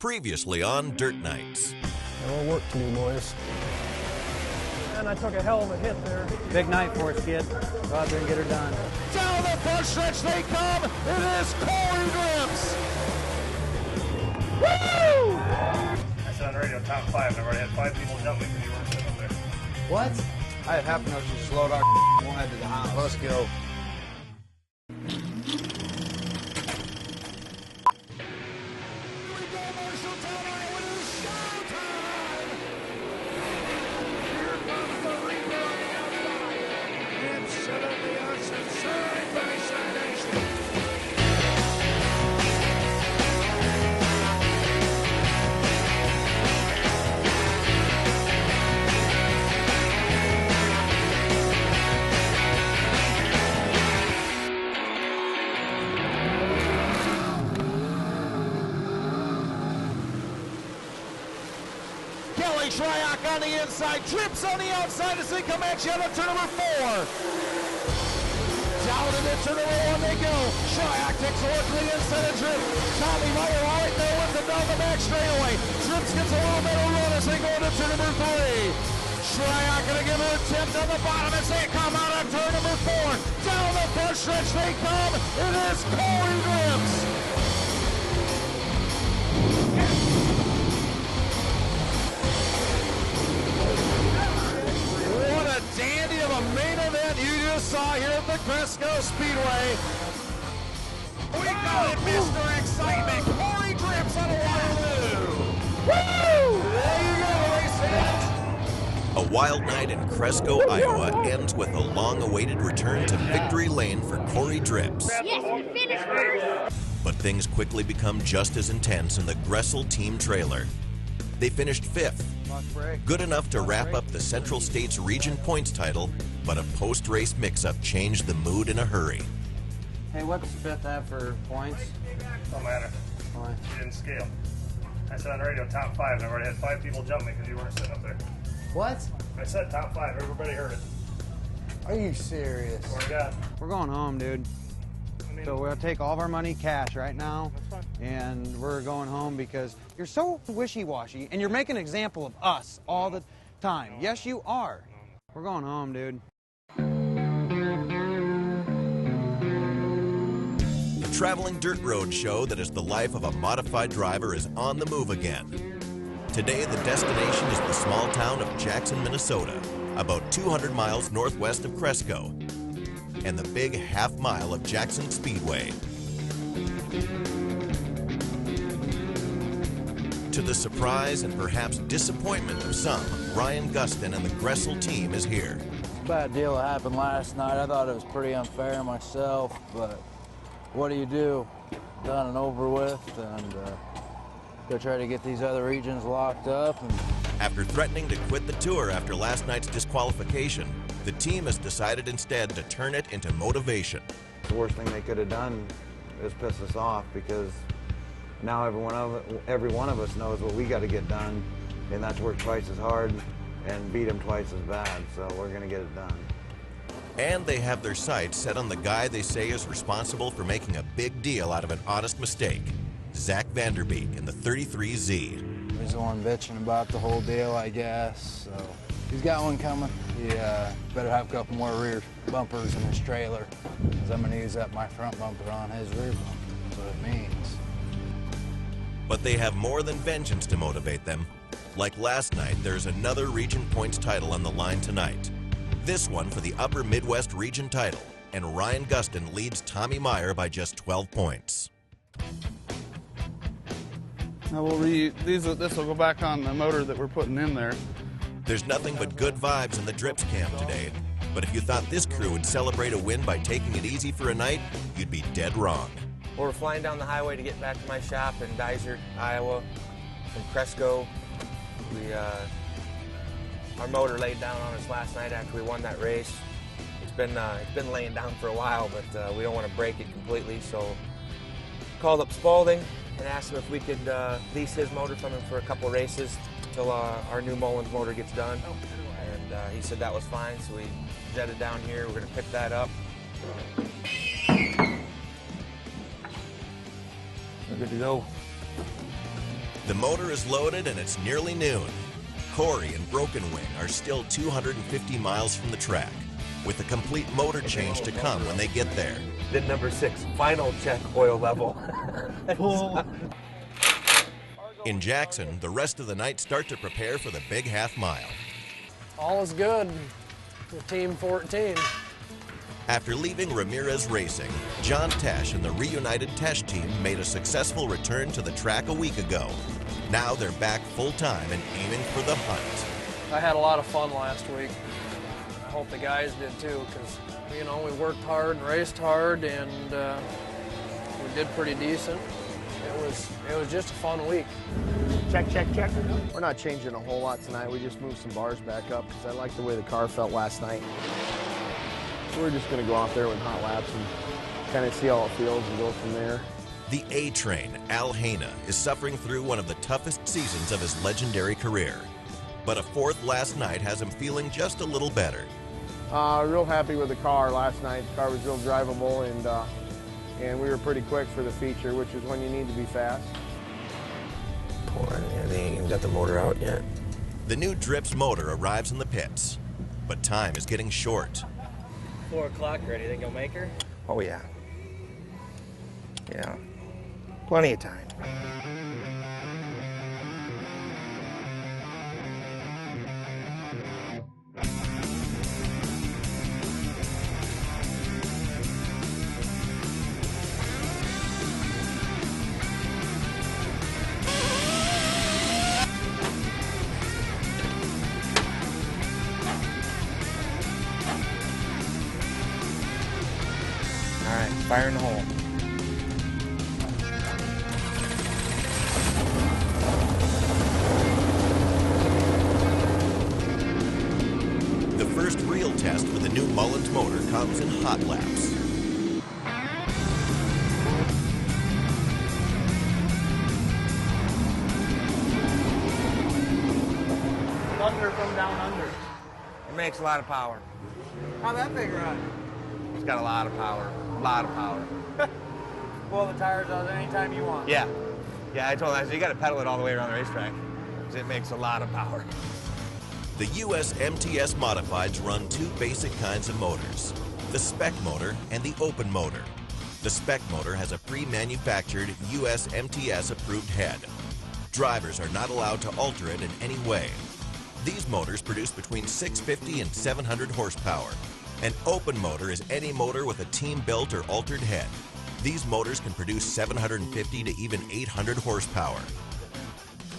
Previously on Dirt Nights. More work to do, boys. And I took a hell of a hit there. Big night for us, kid. Go out there and get her done. Down the front stretch they come. It is Corey Grips. Woo! I said on the radio, top 5, and I've already had 5 people jump me because you weren't sitting up there. What? I had half a notion to slow down. We'll head to the house. Let's go. Shryock on the inside, trips on the outside as they come at you on turn number 4. Down into turn number 1 they go. Shryock takes a look to the inside of Trip. Tommy Meyer right there with them down the back straightaway. Trips gets a little bit of run as they go into turn number 3. Shryock gonna give her a tip down the bottom as they come out on turn number 4. Down the front stretch they come. It is Corey Grips. Dandy of a main event you just saw here at the Cresco Speedway. We call it Mr. Excitement, Corey Grips on a Waterloo. Woo! There you go, race fans. A wild night in Cresco, Iowa ends with a long-awaited return to victory lane for Corey Drips. Yes, we finished first. But things quickly become just as intense in the Gressel team trailer. They finished 5th, good enough to wrap up the Central States Region points title, but a post-race mix-up changed the mood in a hurry. Hey, what's 5th have for points? Don't matter. Why? You didn't scale. I said on the radio, top 5, and I've already had 5 people jump me because you weren't sitting up there. What? I said top 5, everybody heard it. Are you serious? Swear to God. We're going home, dude. So we'll take all of our money cash right now, and we're going home because you're so wishy-washy, and you're making an example of us all the time. Yes, you are. We're going home, dude. The traveling dirt road show that is the life of a modified driver is on the move again. Today, the destination is the small town of Jackson, Minnesota, about 200 miles northwest of Cresco, and the big half-mile of Jackson Speedway. To the surprise and perhaps disappointment of some, Ryan Gustin and the Gressel team is here. Bad deal that happened last night. I thought it was pretty unfair myself, but what do you do? Done and over with, and go try to get these other regions locked up. And after threatening to quit the tour after last night's disqualification, the team has decided instead to turn it into motivation. The worst thing they could have done is piss us off, because now every one of us knows what we got to get done, and that's work twice as hard and beat them twice as bad, so we're going to get it done. And they have their sights set on the guy they say is responsible for making a big deal out of an honest mistake, Zach Vanderbeek in the 33Z. He's the one bitching about the whole deal, I guess, so he's got one coming. He better have a couple more rear bumpers in his trailer, because I'm going to use up my front bumper on his rear bumper. That's what it means. But they have more than vengeance to motivate them. Like last night, there's another region points title on the line tonight. This one for the Upper Midwest region title, and Ryan Gustin leads Tommy Meyer by just 12 points. Now this will go back on the motor that we're putting in there. There's nothing but good vibes in the Drips camp today, but if you thought this crew would celebrate a win by taking it easy for a night, you'd be dead wrong. We're flying down the highway to get back to my shop in Dysart, Iowa, from Cresco. Our motor laid down on us last night after we won that race. It's been laying down for a while, but we don't want to break it completely, so called up Spalding and asked him if we could lease his motor from him for a couple races until our new Mullins motor gets done. And he said that was fine, so we jetted down here. We're going to pick that up. We're good to go. The motor is loaded and it's nearly noon. Corey and Broken Wing are still 250 miles from the track, with a complete motor change to come when they get there. Then number 6, final check oil level. In Jackson, the rest of the night start to prepare for the big half mile. All is good for Team 14. After leaving Ramirez Racing, John Tesh and the reunited Tesh team made a successful return to the track a week ago. Now they're back full-time and aiming for the hunt. I had a lot of fun last week. I hope the guys did too, because, you know, we worked hard and raced hard, and we did pretty decent. It was just a fun week. Check, check, check. We're not changing a whole lot tonight. We just moved some bars back up because I like the way the car felt last night. So we're just going to go out there with hot laps and kind of see how it feels and go from there. The A-Train, Al Haina, is suffering through one of the toughest seasons of his legendary career. But a fourth last night has him feeling just a little better. Real happy with the car last night. The car was real drivable, and we were pretty quick for the feature, which is when you need to be fast. Yeah, they ain't even got the motor out yet. The new Drips motor arrives in the pits, but time is getting short. 4 o'clock ready. Think you'll make her? Oh, yeah. Yeah. Plenty of time. All right, fire in the hole. The first real test with the new Mullins motor comes in hot laps. Thunder from down under. It makes a lot of power. How'd that thing run? It's got a lot of power. A lot of power. Pull the tires out anytime you want. Yeah. Yeah, I told him, I said, you got to pedal it all the way around the racetrack, because it makes a lot of power. The US MTS Modifieds run 2 basic kinds of motors, the spec motor and the open motor. The spec motor has a pre-manufactured US MTS approved head. Drivers are not allowed to alter it in any way. These motors produce between 650 and 700 horsepower. An open motor is any motor with a team-built or altered head. These motors can produce 750 to even 800 horsepower.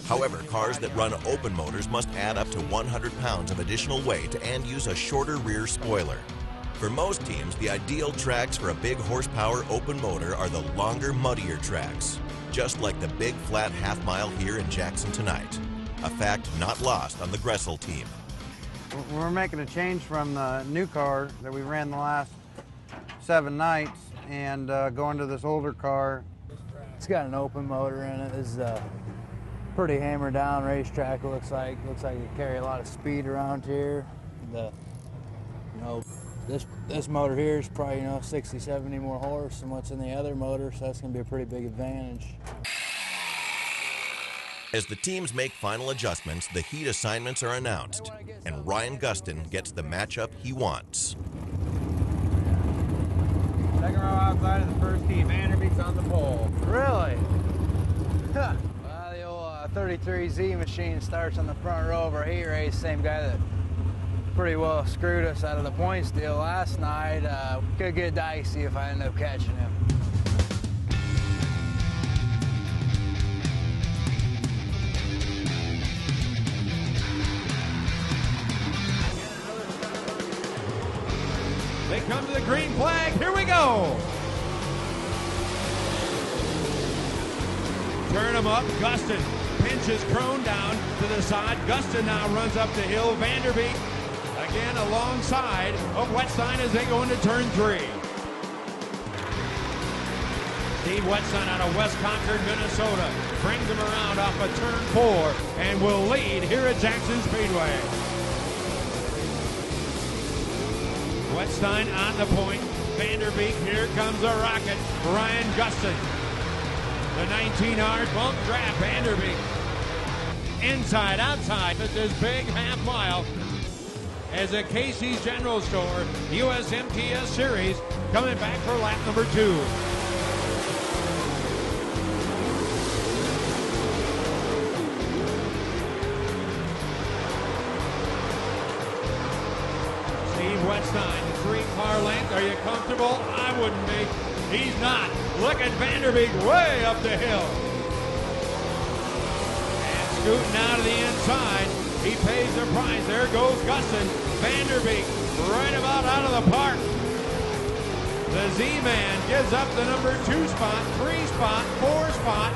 However, cars that run open motors must add up to 100 pounds of additional weight and use a shorter rear spoiler. For most teams, the ideal tracks for a big horsepower open motor are the longer, muddier tracks, just like the big flat half mile here in Jackson tonight. A fact not lost on the Gressel team. We're making a change from the new car that we ran the last 7 nights and going to this older car. It's got an open motor in it. This is a pretty hammered down racetrack. It looks like it carry a lot of speed around here. This motor here is probably 60, 70 more horse than what's in the other motor, so that's going to be a pretty big advantage. As the teams make final adjustments, the heat assignments are announced, and Ryan Gustin gets the matchup he wants. Second row outside of the first heat. Vanderbeek's on the pole. Really? Huh. Well, the old 33Z machine starts on the front row of our heat race. Same guy that pretty well screwed us out of the points deal last night. Could get dicey if I end up catching him. They come to the green flag. Here we go. Turn him up. Gustin pinches Crone down to the side. Gustin now runs up the hill. Vanderbeek again alongside of Wetstein as they go into turn 3. Steve Wetstein out of West Concord, Minnesota, brings him around off of turn 4 and will lead here at Jackson Speedway. Wetstein on the point. Vanderbeek, here comes a rocket. Ryan Gustin. The 19 hard bump draft. Vanderbeek inside, outside at this big half mile as a Casey's General Store USMTS Series coming back for lap number 2. Wetstein, 3-car length. Are you comfortable? I wouldn't be. He's not. Look at Vanderbeek way up the hill. And scooting out of the inside. He pays the price. There goes Gustin. Vanderbeek right about out of the park. The Z-Man gives up the number 2 spot, 3 spot, 4 spot.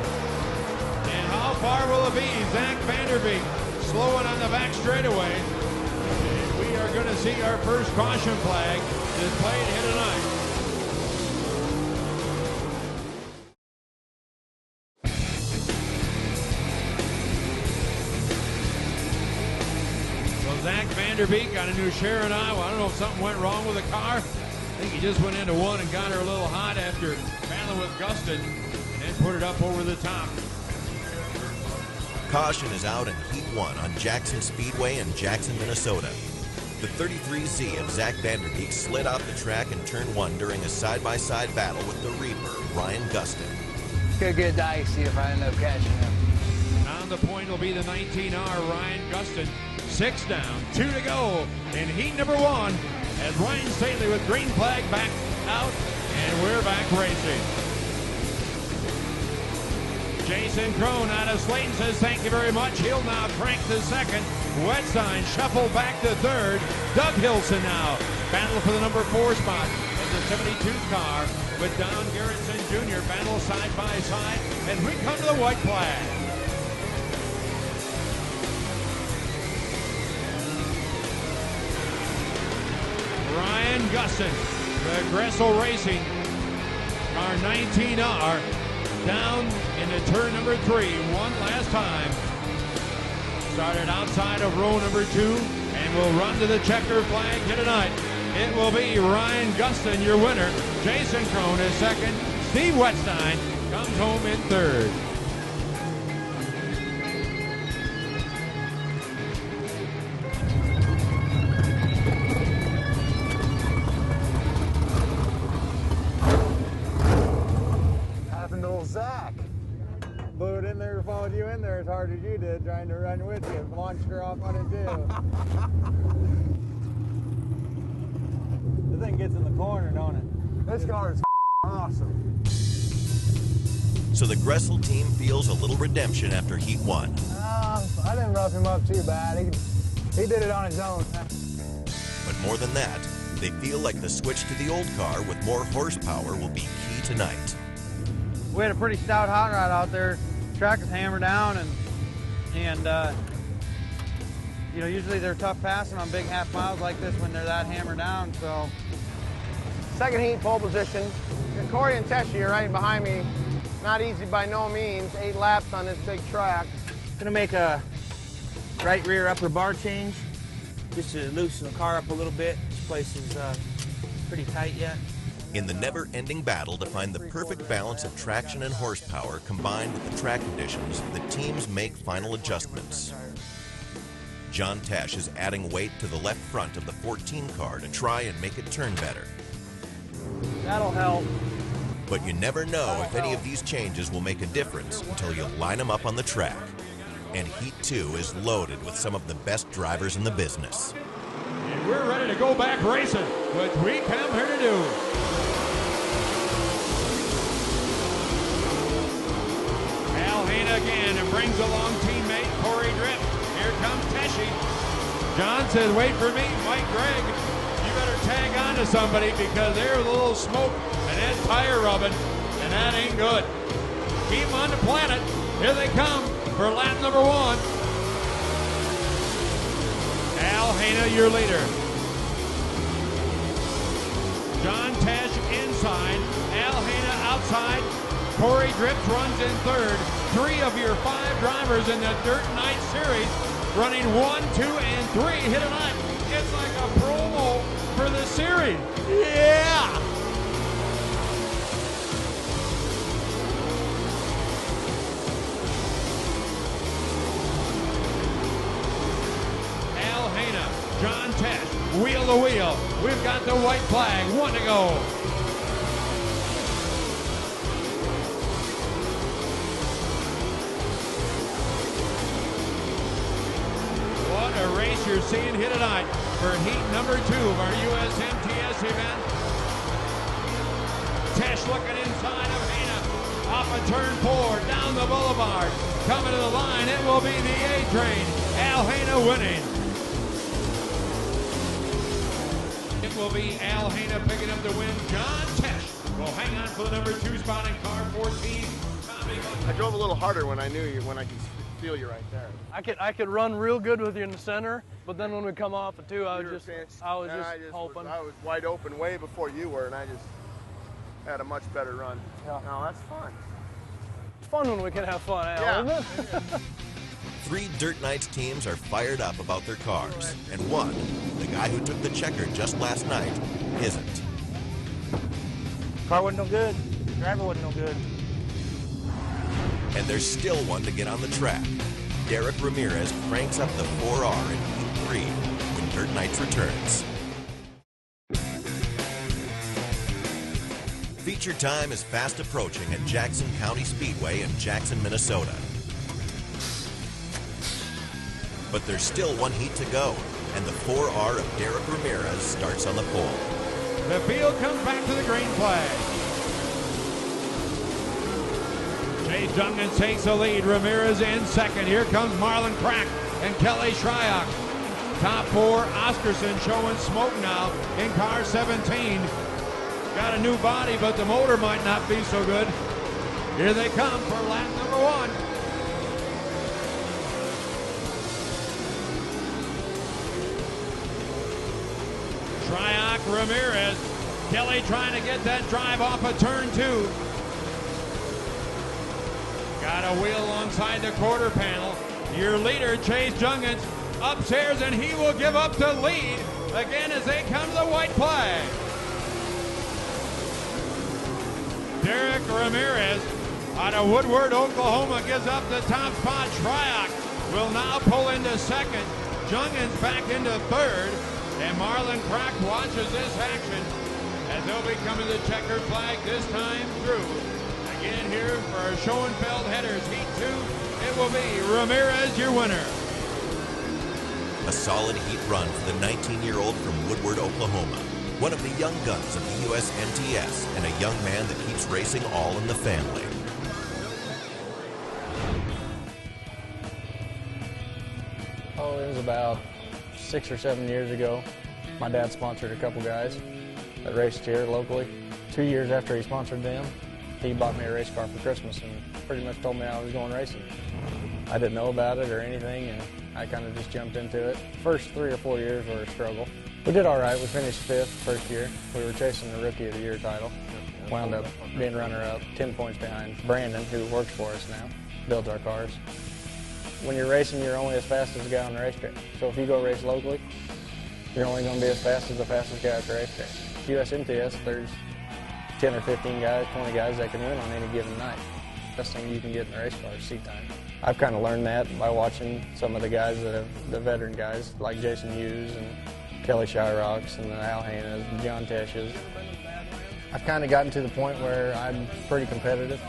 And how far will it be? Zach Vanderbeek slowing on the back straightaway. We are going to see our first caution flag displayed here tonight. So Zach Vanderbeek got a new share in Iowa. I don't know if something went wrong with the car. I think he just went into one and got her a little hot after battling with Gustin and then put it up over the top. Caution is out in Heat 1 on Jackson Speedway in Jackson, Minnesota. The 33Z of Zach Vanderbeek slid off the track in turn 1 during a side-by-side battle with the Reaper, Ryan Gustin. Could get dicey if I end up catching him. On the point will be the 19R Ryan Gustin. 6 down, 2 to go in heat number 1 as Ryan Stately with green flag back out, and we're back racing. Jason Crone out of Slayton says thank you very much. He'll now crank to second. Wetstein shuffle back to third. Doug Hilson now battle for the number 4 spot as the 72 car with Don Garrettson Jr. battle side by side as we come to the white flag. Ryan Gustin, the Gressel Racing, our 19R, down into turn number 3 one last time. Started outside of row number 2 and will run to the checker flag here tonight. It will be Ryan Gustin, your winner. Jason Crone is second. Steve Wetstein comes home in third. Zach blew it in there, followed you in there as hard as you did, trying to run with you. Launched her off on it too. The thing gets in the corner, don't it? This car is awesome. So the Gressel team feels a little redemption after Heat 1. I didn't rough him up too bad. He did it on his own. But more than that, they feel like the switch to the old car with more horsepower will be key tonight. We had a pretty stout hot rod out there. Track is hammered down, and you know, usually they're tough passing on big half miles like this when they're that hammered down. So, second heat, pole position. Corey and Teshi are right behind me. Not easy by no means. 8 laps on this big track. Gonna make a right rear upper bar change just to loosen the car up a little bit. This place is pretty tight yet. In the never-ending battle to find the perfect balance of traction and horsepower combined with the track conditions, the teams make final adjustments. John Tesh is adding weight to the left front of the 14 car to try and make it turn better. that'll help. But you never know if any of these changes will make a difference until you line them up on the track. And Heat 2 is loaded with some of the best drivers in the business. And we're ready to go back racing, which we come here to do. Al Haina again and brings along teammate Corey Drift. Here comes Teshi. John says, wait for me, Mike Gregg. You better tag on to somebody because there's a little smoke and that tire rubbing, and that ain't good. Keep them on the planet. Here they come for lap number 1. Al Haina, your leader. John Tesh inside, Al Haina outside. Corey Drift runs in third. 3 of your 5 drivers in the Dirt Night Series running 1, 2, and 3 hit a night. It's like a promo for the series. Yeah! the wheel. We've got the white flag, 1 to go. What a race you're seeing here tonight for heat number 2 of our USMTS event. Tesh looking inside of Hana, off of turn 4, down the boulevard. Coming to the line, it will be the A-Train. Al Hana winning. It will be Al Hana picking up the win. John Tesh will hang on for the number 2 spot in car 14. I drove a little harder when I knew you, when I could feel you right there. I could run real good with you in the center, but then when we come off of 2, I was just hoping. I was wide open way before you were, and I just had a much better run. Yeah. No, that's fun. It's fun when we can have fun, Al, Yeah. isn't it? 3 Dirt Nights teams are fired up about their cars, and one, the guy who took the checker just last night, isn't. Car wasn't no good. Driver wasn't no good. And there's still one to get on the track. Derek Ramirez cranks up the 4R in Heat 3 when Dirt Nights returns. Feature time is fast approaching at Jackson County Speedway in Jackson, Minnesota. But there's still one heat to go, and the 4R of Derek Ramirez starts on the pole. The field comes back to the green flag. Chase Duncan takes the lead. Ramirez in second. Here comes Marlon Crack and Kelly Shryock. Top 4, Oscarson showing smoke now in car 17. Got a new body, but the motor might not be so good. Here they come for lap number 1. Shryock, Ramirez. Kelly trying to get that drive off of turn 2. Got a wheel alongside the quarter panel. Your leader, Chase Jungans, upstairs, and he will give up the lead again as they come to the white flag. Derek Ramirez out of Woodward, Oklahoma, gives up the top spot. Shryock will now pull into second. Jungans back into third. And Marlon Crack watches this action as they'll be coming to the checkered flag this time through. Again here for our Schoenfeld headers, Heat 2, it will be Ramirez, your winner. A solid heat run for the 19-year-old from Woodward, Oklahoma. One of the young guns of the USMTS and a young man that keeps racing all in the family. Oh, it was about 6 or 7 years ago. My dad sponsored a couple guys that raced here locally. 2 years after he sponsored them, he bought me a race car for Christmas and pretty much told me I was going racing. I didn't know about it or anything, and I kind of just jumped into it. First 3 or 4 years were a struggle. We did all right. We finished 5th first year. We were chasing the Rookie of the Year title. Wound up being runner-up, 10 points behind Brandon, who works for us now, builds our cars. When you're racing, you're only as fast as the guy on the racetrack. So if you go race locally, you're only going to be as fast as the fastest guy at the racetrack. USMTS, there's 10 or 15 guys, 20 guys that can win on any given night. Best thing you can get in the race car is seat time. I've kind of learned that by watching some of the guys that have, the veteran guys, like Jason Hughes and Kelly Shyrocks and the Al Hanas and John Teshes. I've kind of gotten to the point where I'm pretty competitive.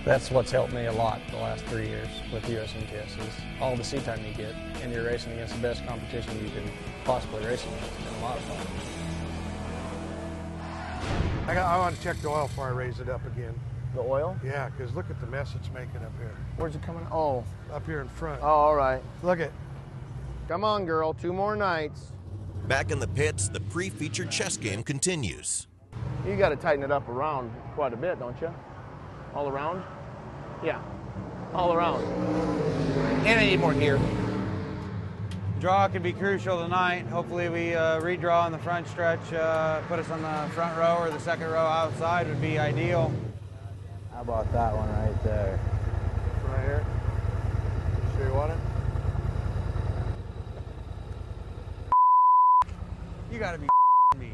That's what's helped me a lot the last 3 years with USMTS is all the seat time you get, and you're racing against the best competition you can possibly race against. It's been a lot of fun. I want to check the oil before I raise it up again. The oil? Yeah, because look at the mess it's making up here. Where's it coming? Oh. Up here in front. Oh, all right. Look it. Come on, girl. 2 more nights. Back in the pits, the pre-featured chess game continues. You got to tighten it up around quite a bit, don't you? All around? Yeah, all around. And I need more gear. Draw could be crucial tonight. Hopefully we redraw on the front stretch, put us on the front row or the second row outside would be ideal. How about that one right there? Right here. Sure you want it? You gotta be me.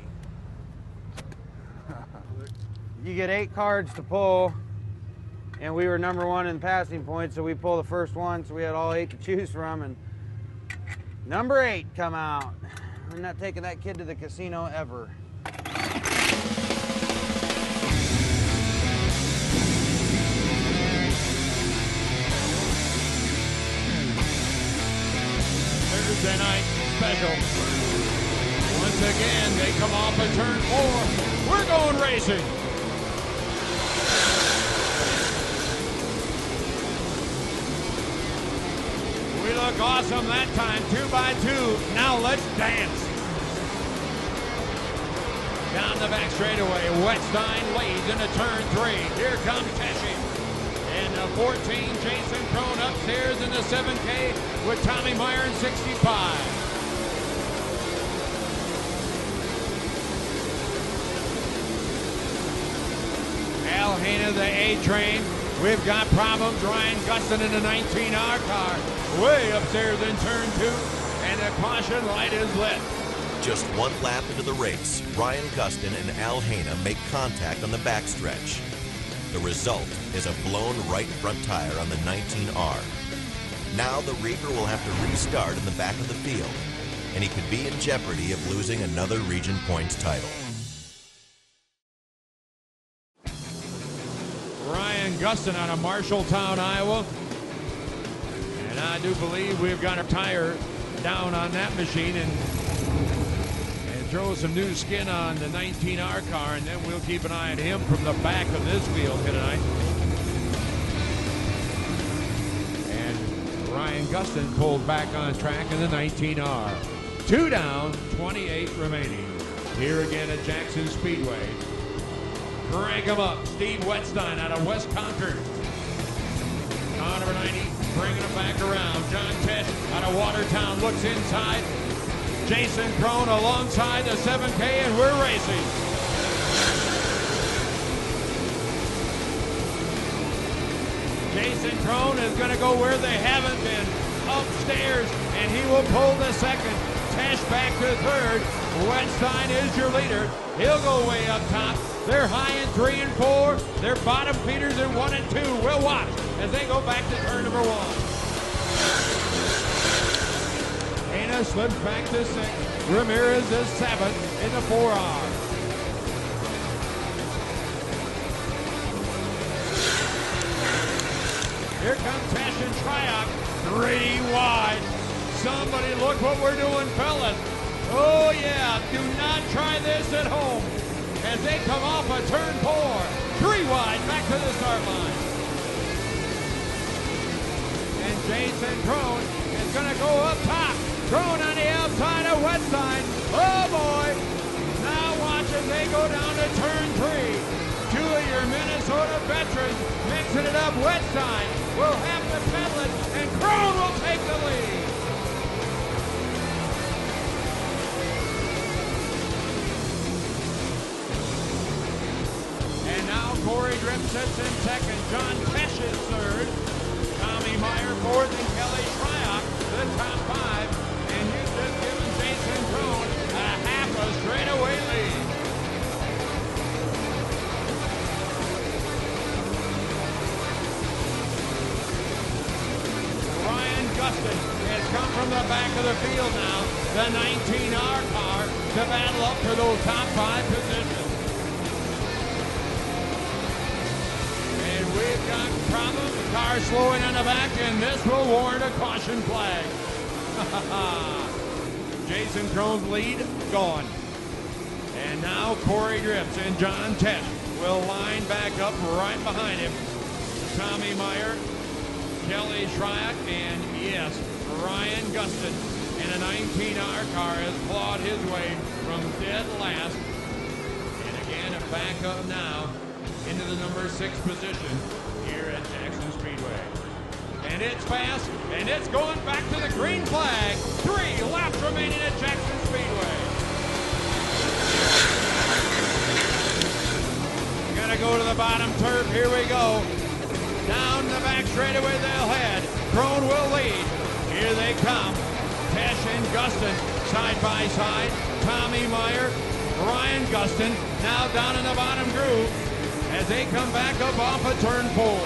You get 8 cards to pull, and we were number 1 in passing points, so we pulled the first one, so we had all 8 to choose from, and number 8 come out. I'm not taking that kid to the casino ever. Thursday night special. Once again, they come off of turn 4. We're going racing. We look awesome that time, 2x2. Now let's dance. Down the back straightaway, Wetstein leads into turn 3. Here comes Teshi. And 14, Jason Crone upstairs in the 7K with Tommy Meyer in 65. Al Hanna, the A-Train. We've got problems. Ryan Gustin in the 19R car. Way upstairs in turn 2. And the caution light is lit. Just one lap into the race, Ryan Gustin and Al Hanna make contact on the backstretch. The result is a blown right front tire on the 19R. Now the Reaper will have to restart in the back of the field, and he could be in jeopardy of losing another Region Points title. Ryan Gustin out of Marshalltown, Iowa. And I do believe we've got a tire down on that machine and throw some new skin on the 19R car, and then we'll keep an eye on him from the back of this field here tonight. And Ryan Gustin pulled back on track in the 19R. 2 down, 28 remaining. Here again at Jackson Speedway. Crank him up. Steve Wetstein out of West Concord. Car number 90, bringing him back around. John Tesh out of Watertown looks inside. Jason Crone alongside the 7K, and we're racing. Jason Crone is going to go where they haven't been, upstairs, and he will pull the second. Tesh back to third. Wetstein is your leader. He'll go way up top. They're high in 3 and 4. They're bottom feeders in 1 and 2. We'll watch as they go back to turn number 1. Hanna slips back to 6. Ramirez is 7th in the 4R. Here comes Tesh and Triumph. 3 wide. Somebody look what we're doing, fellas. Oh yeah, do not try this at home. As they come off a turn 4. 3 wide, back to the start line. And Jason Crone is gonna go up top. Crone on the outside of Wetstein. Oh boy! Now watch as they go down to turn 3. 2 of your Minnesota veterans mixing it up. Wetstein will have to pedal it, and Crone will take the lead. And now Corey Drip sits in second. John Tesh is third. Tommy Meyer fourth, and Kelly Shryock the top 5. And you've just given Jason Crone a half a straightaway lead. Ryan Gustin has come from the back of the field now. The 19R car to battle up for those top 5 positions. And we've got problems. The car slowing on the back, and this will warrant a caution flag. Jason Crone's lead gone. And now Corey Drips and John Tesh will line back up right behind him. Tommy Meyer, Kelly Shryock, and yes, Ryan Gustin in a 19R car has clawed his way from dead last. And again, a back up now into the number 6 position here at Jackson Speedway. And it's fast, and it's going back to the green flag. 3 laps remaining at Jackson Speedway. Gonna go to the bottom turf, here we go. Down the back straightaway they'll head. Crone will lead. Here they come. Tesh and Gustin side by side. Tommy Meyer, Ryan Gustin now down in the bottom groove as they come back up off of turn 4.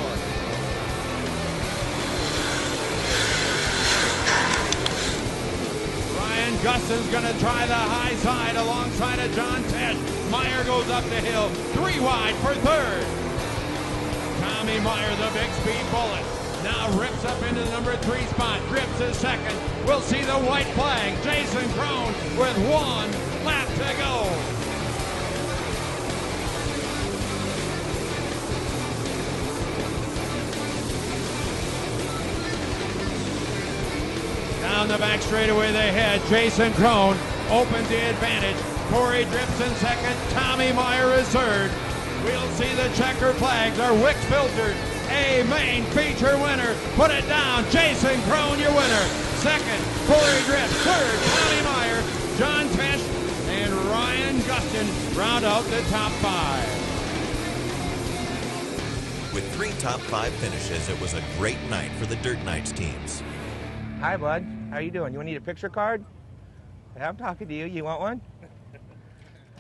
Gustin's going to try the high side alongside of John Tesh. Meyer goes up the hill, 3 wide for third. Tommy Meyer, the big speed bullet, now rips up into the number 3 spot, grips his second. We'll see the white flag. Jason Crone with 1 lap to go. Down the back straightaway they head. Jason Crone opens the advantage. Corey Drips in second. Tommy Meyer is third. We'll see the checker flags. Our Wicks filtered. A main feature winner. Put it down. Jason Crone, your winner. Second, Corey Drips. Third, Tommy Meyer. John Tesh and Ryan Gustin round out the top 5. With 3 top 5 finishes, it was a great night for the Dirt Knights teams. Hi, bud. How you doing? You need a picture card? I'm talking to you. You want one?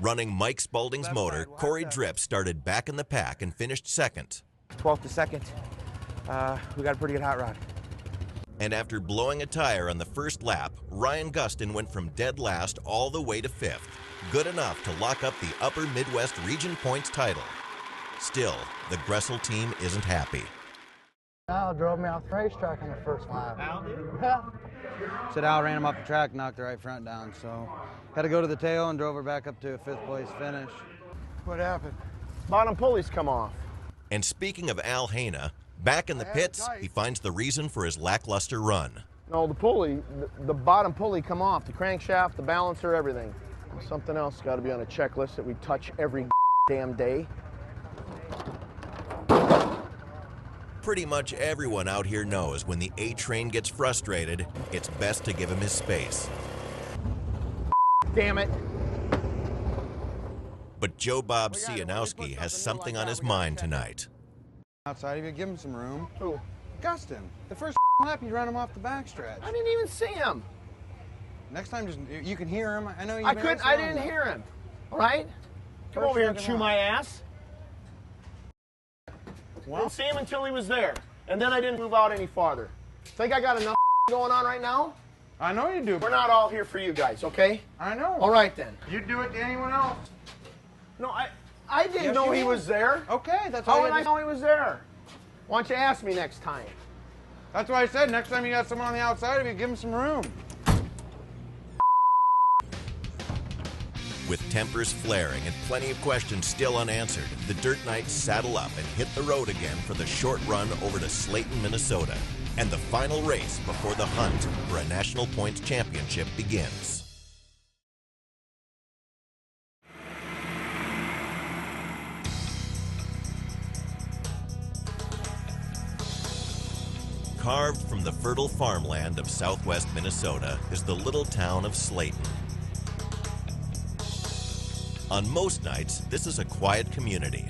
Running Mike Spalding's motor, Corey Drips started back in the pack and finished second. 12th to second. We got a pretty good hot rod. And after blowing a tire on the first lap, Ryan Gustin went from dead last all the way to 5th. Good enough to lock up the Upper Midwest Region Points title. Still, the Gressel team isn't happy. Al drove me off the racetrack on the first lap. Al did? Yeah. Said Al ran him off the track, knocked the right front down, so had to go to the tail and drove her back up to a 5th place finish. What happened? Bottom pulleys come off. And speaking of Al Haina, back in the pits, he finds the reason for his lackluster run. No, the pulley, the bottom pulley come off, the crankshaft, the balancer, everything. Something else got to be on a checklist that we touch every damn day. Pretty much everyone out here knows when the A-Train gets frustrated, it's best to give him his space. Damn it. But Joe Bob Cianowski has something on his mind tonight. Outside of you, give him some room. Who? Gustin. The first lap, you run him off the backstretch. I didn't even see him. Next time, just you can hear him. I know you. I couldn't. I didn't hear him. All right. Come over here and chew my ass. Well, didn't see him until he was there, and then I didn't move out any farther. Think I got enough going on right now? I know you do. We're not all here for you guys, okay? I know. All right then. You'd do it to anyone else. No, I didn't know he was there. Okay, that's how would I know he was there? Why don't you ask me next time? That's why I said next time you got someone on the outside of you, give him some room. With tempers flaring and plenty of questions still unanswered, the Dirt Knights saddle up and hit the road again for the short run over to Slayton, Minnesota. And the final race before the hunt for a National Points Championship begins. Carved from the fertile farmland of southwest Minnesota is the little town of Slayton. On most nights, this is a quiet community.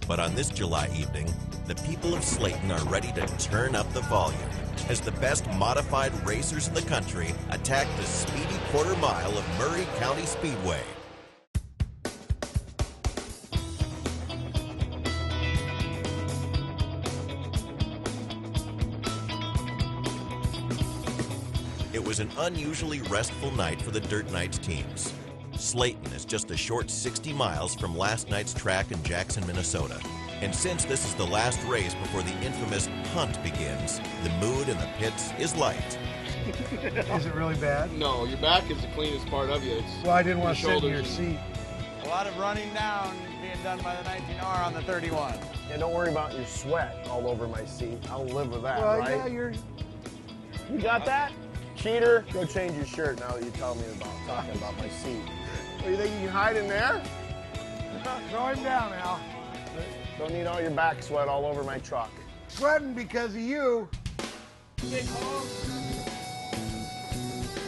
But on this July evening, the people of Slayton are ready to turn up the volume as the best modified racers in the country attack the speedy quarter mile of Murray County Speedway. It was an unusually restful night for the Dirt Knights teams. Slayton is just a short 60 miles from last night's track in Jackson, Minnesota. And since this is the last race before the infamous hunt begins, the mood in the pits is light. Is it really bad? No, your back is the cleanest part of you. It's well, I didn't want to sit in your seat. A lot of running down being done by the 19R on the 31. Yeah, don't worry about your sweat all over my seat. I'll live with that, well, right? Yeah, You got that? Cheater, go change your shirt now that you tell me about talking about my seat. What, you think you can hide in there? Throw him down, Al. Don't need all your back sweat all over my truck. Sweating because of you.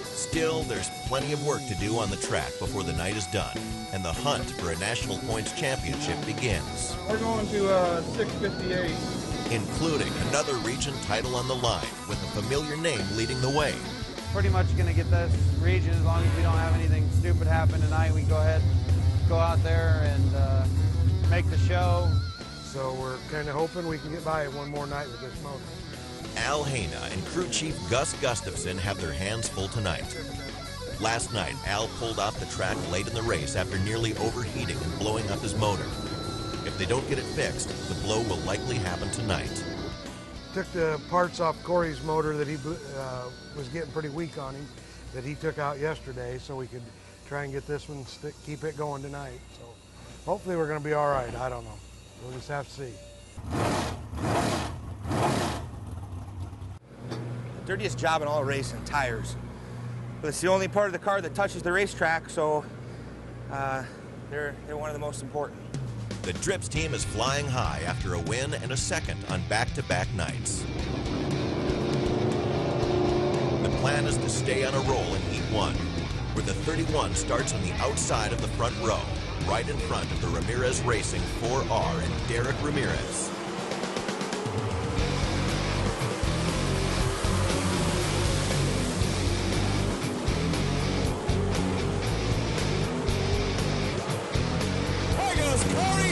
Still, there's plenty of work to do on the track before the night is done, and the hunt for a National Points Championship begins. We're going to 658. Including another region title on the line with a familiar name leading the way. Pretty much going to get this region as long as we don't have anything stupid happen tonight. We go ahead, go out there and make the show. So we're kind of hoping we can get by one more night with this motor. Al Haina and crew chief Gus Gustafson have their hands full tonight. Last night, Al pulled off the track late in the race after nearly overheating and blowing up his motor. If they don't get it fixed, the blow will likely happen tonight. Took the parts off Corey's motor that he was getting pretty weak on him, that he took out yesterday, so we could try and get this one, keep it going tonight. So hopefully we're going to be all right. I don't know. We'll just have to see. Dirtiest job in all racing, tires. But it's the only part of the car that touches the racetrack, so they're one of the most important. The Drips team is flying high after a win and a second on back-to-back nights. The plan is to stay on a roll in Heat 1, where the 31 starts on the outside of the front row, right in front of the Ramirez Racing 4R and Derek Ramirez.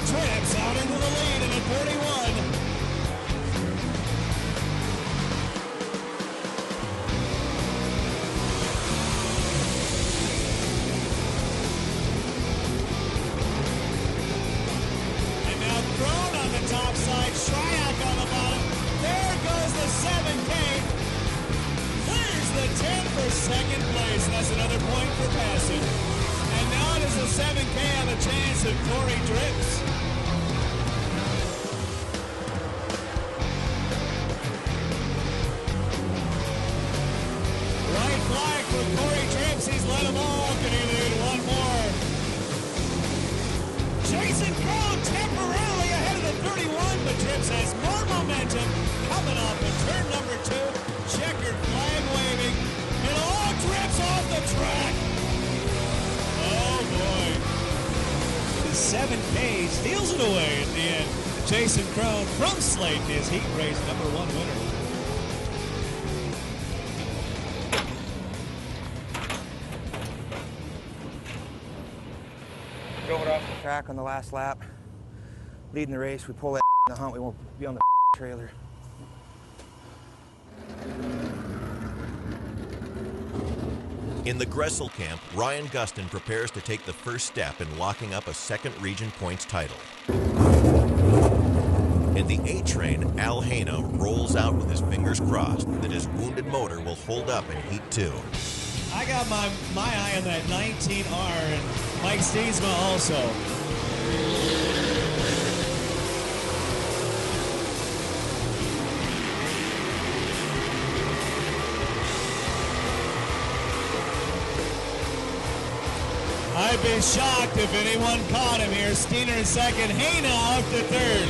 Trips out into the lead in a 41. And now thrown on the top side, Shryak on the bottom. There goes the 7K. Clears the 10 for second place. That's another point for passing. And now does the 7K have a chance of Corey Drips? White flag for Corey Drips. He's led them all. Can he lead one more? Jason Crow temporarily ahead of the 31, but Drips has more momentum coming off of turn number 2. Checkered flag waving. And all Drips off the track. Oh boy. The 7K steals it away in the end. Jason Crone from Slayton is heat race number 1 winner. Drove it off the track on the last lap. Leading the race, we pull that in the hunt, we won't be on the trailer. In the Gressel camp, Ryan Gustin prepares to take the first step in locking up a second region points title. In the A train, Al Haina rolls out with his fingers crossed that his wounded motor will hold up in Heat 2. I got my eye on that 19R and Mike Steensma also. I'd be shocked if anyone caught him here. Steiner in second, Haina off to third.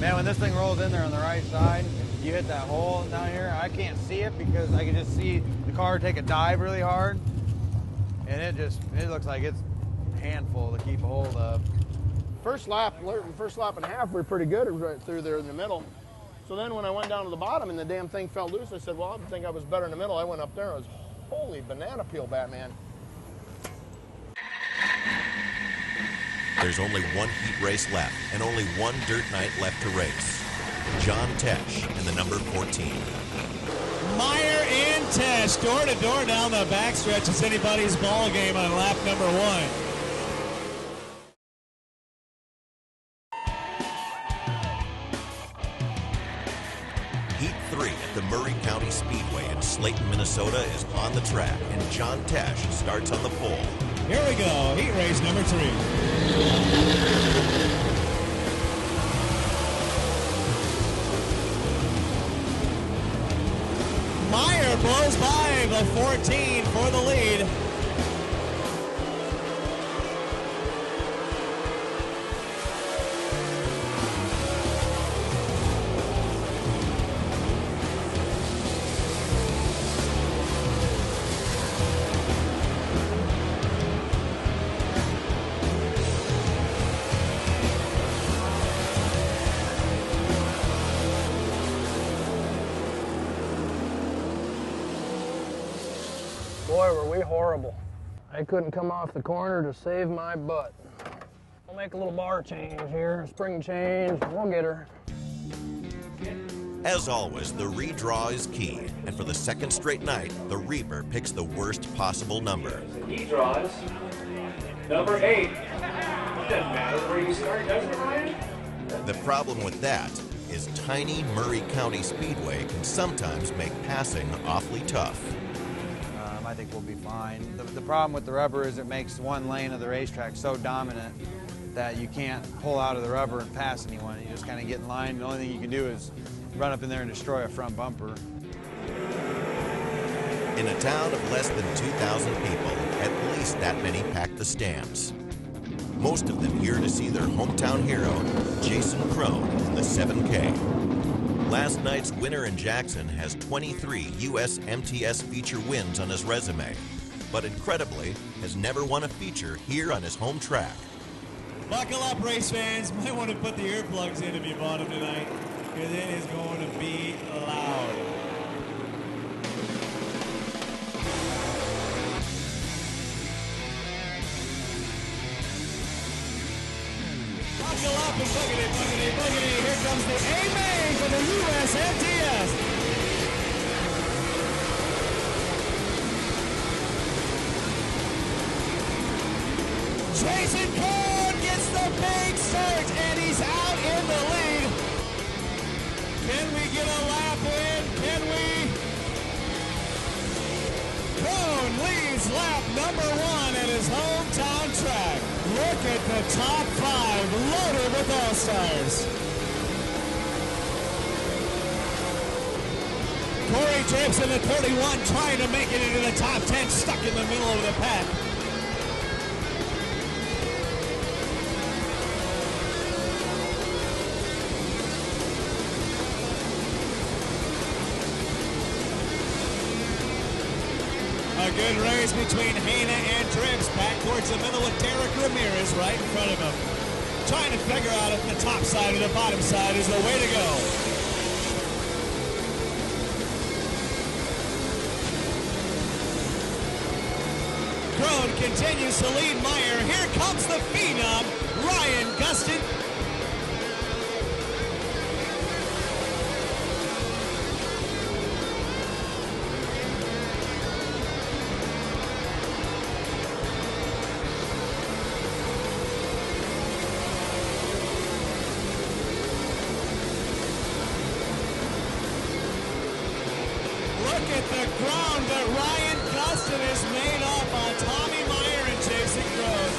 Man, when this thing rolls in there on the right side, you hit that hole down here, I can't see it because I can just see the car take a dive really hard. And it looks like it's a handful to keep a hold of. First lap and a half, we were pretty good right through there in the middle. So then when I went down to the bottom and the damn thing fell loose, I said, well, I think I was better in the middle. I went up there, I was, holy banana peel, Batman. There's only one heat race left and only one dirt night left to race. John Tesh in the number 14. Meyer and Tesh, door to door down the backstretch. It's anybody's ball game on lap number 1. Heat 3 at the Murray County Speedway in Slayton, Minnesota is on the track, and John Tesh starts on the pole. Here we go, heat race number 3. Meyer blows by the 14 for the lead. Boy, were we horrible. I couldn't come off the corner to save my butt. We'll make a little bar change here, spring change, we'll get her. As always, the redraw is key, and for the second straight night, the Reaper picks the worst possible number. He draws number 8. It doesn't matter where you start, does it, Ryan? The problem with that is tiny Murray County Speedway can sometimes make passing awfully tough. I think we'll be fine. The problem with the rubber is it makes one lane of the racetrack so dominant that you can't pull out of the rubber and pass anyone. You just kind of get in line. The only thing you can do is run up in there and destroy a front bumper. In a town of less than 2,000 people, at least that many pack the stands. Most of them here to see their hometown hero, Jason Crone, in the 7K. Last night's winner in Jackson has 23 U.S. MTS feature wins on his resume, but incredibly has never won a feature here on his home track. Buckle up, race fans. Might want to put the earplugs in if you bought them tonight, because it is going to be loud. Buckle up and boogity, boogity, boogity. Here comes the A-Main for the U.S. MTS. Jason Crone gets the big start, and he's out in the lead. Can we get a lap in? Can we? Crone leads lap number 1 at his hometown track. Look at the top 5 loaded with all-stars. Corey Drips in the 31 trying to make it into the top 10, stuck in the middle of the pack. A good race between Hana and Drips, back towards the middle with Derek Ramirez right in front of him. Trying to figure out if the top side or the bottom side is the way to go. Crone continues to lead Meyer. Here comes the phenom, Ryan Gustin. Look at the ground that Ryan Gustin has made up on Tommy Meyer and Jason Crone.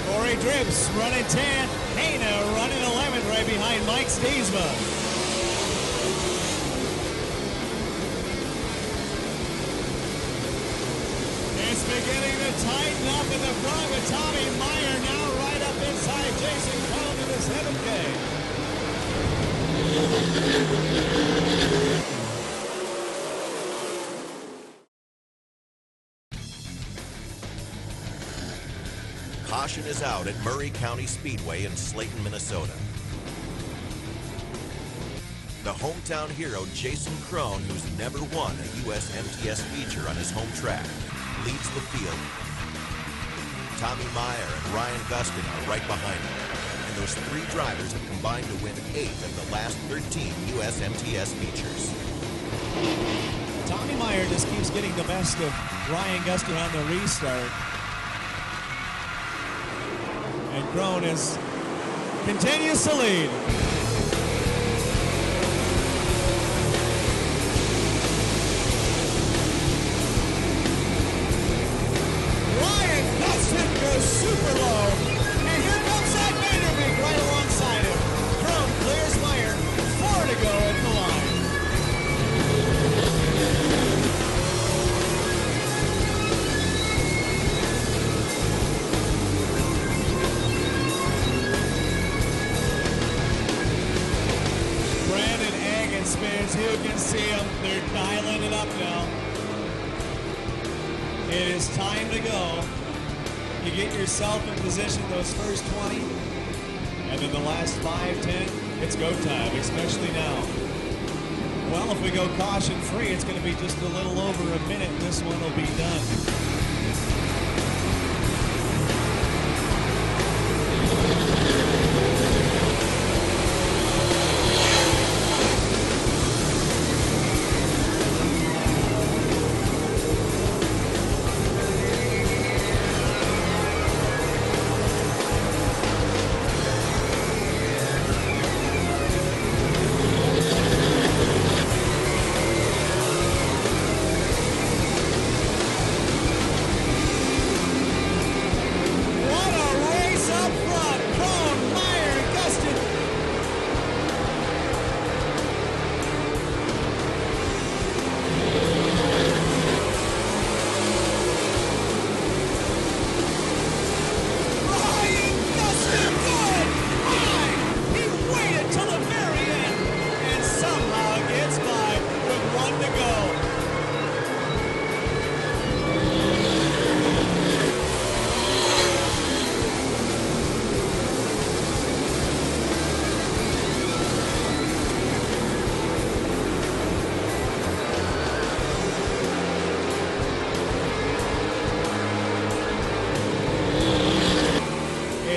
Corey Drips running 10th, Hana running 11th right behind Mike Steesma. Beginning to tighten up in the front with Tommy Meyer now right up inside Jason Crone in the 7K. Caution is out at Murray County Speedway in Slayton, Minnesota. The hometown hero, Jason Crone, who's never won a U.S. MTS feature on his home track, leads the field. Tommy Meyer and Ryan Gustin are right behind him, and those 3 drivers have combined to win 8 of the last 13 U.S. MTS features. Tommy Meyer just keeps getting the best of Ryan Gustin on the restart. And Crone continues to lead. Super low, and here comes that Vanderbeek right alongside him. Crone clears Meyer, 4 to go at the line. Brandon Agin spins, you can see him, they're dialing it up now. It is time to go. You get yourself in position those first 20, and then the last 5, 10, it's go time, especially now. Well, if we go caution-free, it's going to be just a little over a minute, and this one will be done.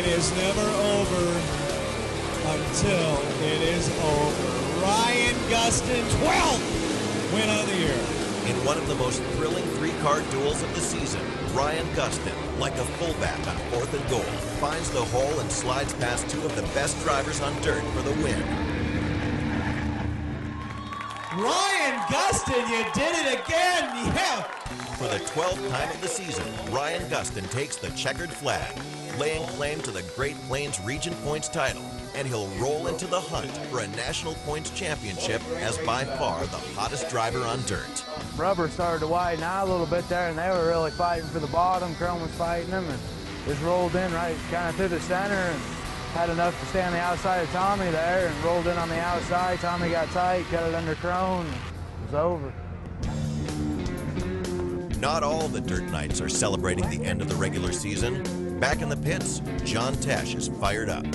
Is never over until it is over. Ryan Gustin, 12th win of the year. In one of the most thrilling three-car duels of the season, Ryan Gustin, like a fullback on 4th and goal, finds the hole and slides past two of the best drivers on dirt for the win. Ryan Gustin, you did it again, yeah! For the 12th time of the season, Ryan Gustin takes the checkered flag, laying claim to the Great Plains Region Points title, and he'll roll into the hunt for a National Points Championship as by far the hottest driver on dirt. Rubber started to widen out a little bit there, and they were really fighting for the bottom. Chrome was fighting them, and just rolled in right kind of through the center and had enough to stay on the outside of Tommy there and rolled in on the outside. Tommy got tight, cut it under Chrome, and it was over. Not all the Dirt Knights are celebrating the end of the regular season. Back in the pits, John Tesh is fired up.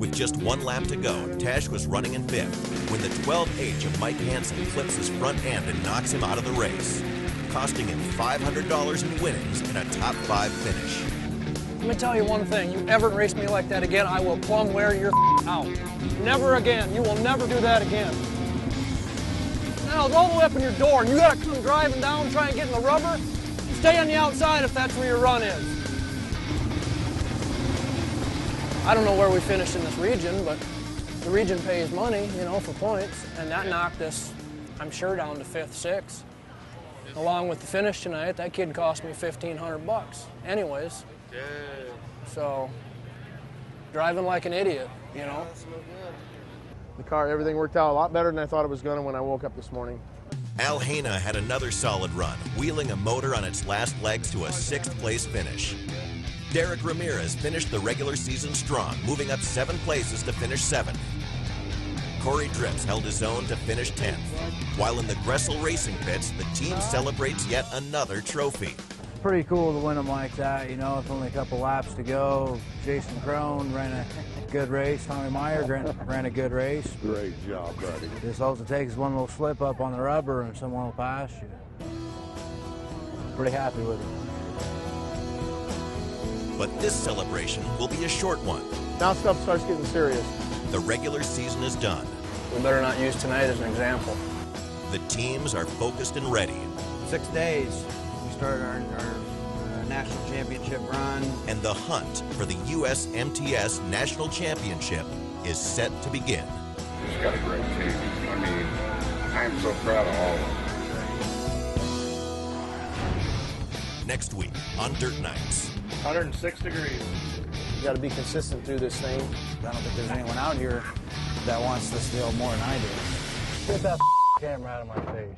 With just one lap to go, Tesh was running in 5th when the 12H of Mike Hansen flips his front end and knocks him out of the race, costing him $500 in winnings and a top 5 finish. Let me tell you one thing, you ever race me like that again, I will plumb wear your out. Never again, you will never do that again. Now it's all the way up in your door and you gotta come driving down, try and get in the rubber. Stay on the outside if that's where your run is. I don't know where we finished in this region, but the region pays money, you know, for points, and that knocked us, I'm sure, down to 5th, 6th. Along with the finish tonight, that kid cost me $1,500 anyways. So, driving like an idiot, you know. The car, everything worked out a lot better than I thought it was going to when I woke up this morning. Al Haina had another solid run, wheeling a motor on its last legs to a 6th place finish. Derek Ramirez finished the regular season strong, moving up 7 places to finish 7th. Corey Drips held his own to finish 10th. While in the Gressel Racing pits, the team celebrates yet another trophy. Pretty cool to win them like that, you know, with only a couple laps to go. Jason Crone ran a good race. Tommy Meyer ran a good race. Great job, buddy. Just all it takes is one little slip up on the rubber and someone will pass you. Pretty happy with it. But this celebration will be a short one. Now stuff starts getting serious. The regular season is done. We better not use tonight as an example. The teams are focused and ready. 6 days. Started our national championship run. And the hunt for the USMTS National Championship is set to begin. He's got a great team. I mean, I'm so proud of all of them. Next week on Dirt Knights. 106 degrees. You got to be consistent through this thing. I don't think there's anyone out here that wants this deal more than I do. Get that camera out of my face.